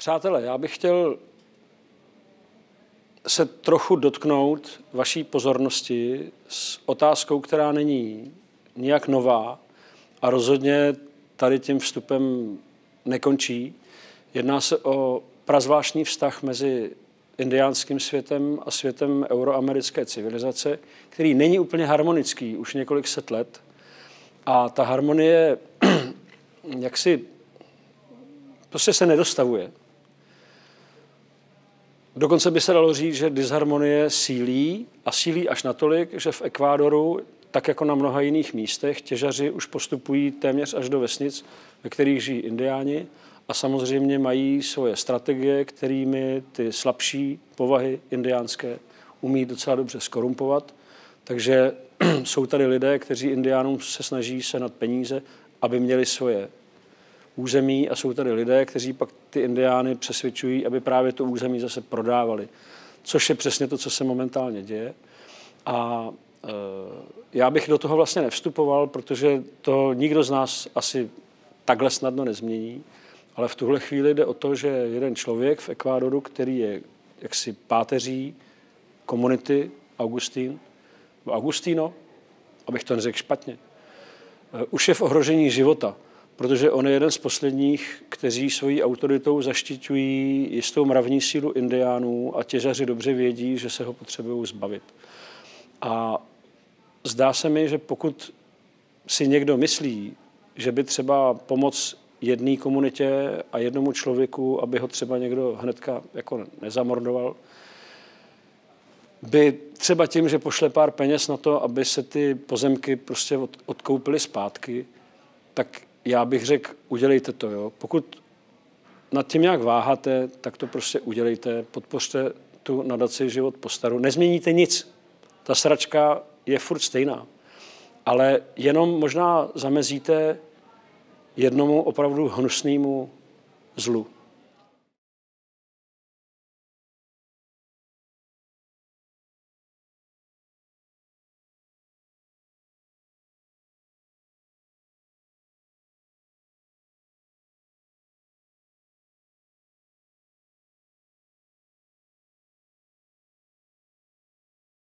Přátelé, já bych chtěl se trochu dotknout vaší pozornosti s otázkou, která není nijak nová a rozhodně tady tím vstupem nekončí. Jedná se o prazvláštní vztah mezi indiánským světem a světem euroamerické civilizace, který není úplně harmonický už několik set let. A ta harmonie jaksi prostě se nedostavuje. Dokonce by se dalo říct, že disharmonie sílí a sílí až natolik, že v Ekvádoru, tak jako na mnoha jiných místech, těžaři už postupují téměř až do vesnic, ve kterých žijí indiáni a samozřejmě mají svoje strategie, kterými ty slabší povahy indiánské umí docela dobře skorumpovat. Takže jsou tady lidé, kteří indiánům se snaží sehnat peníze, aby měli svoje území a jsou tady lidé, kteří pak ty indiány přesvědčují, aby právě to území zase prodávali. Což je přesně to, co se momentálně děje. A já bych do toho vlastně nevstupoval, protože to nikdo z nás asi takhle snadno nezmění. Ale v tuhle chvíli jde o to, že jeden člověk v Ekvádoru, který je jaksi páteří komunity Agustino, abych to neřekl špatně, už je v ohrožení života, protože on je jeden z posledních, kteří svojí autoritou zaštiťují jistou mravní sílu indiánů a těžaři dobře vědí, že se ho potřebují zbavit. A zdá se mi, že pokud si někdo myslí, že by třeba pomoc jedné komunitě a jednomu člověku, aby ho třeba někdo hnedka jako nezamordoval, by třeba tím, že pošle pár peněz na to, aby se ty pozemky prostě odkoupily zpátky, tak já bych řekl, udělejte to. Jo. Pokud nad tím nějak váháte, tak to prostě udělejte, podpořte tu nadaci Život po staru. Nezměníte nic. Ta sračka je furt stejná. Ale jenom možná zamezíte jednomu opravdu hnusnému zlu.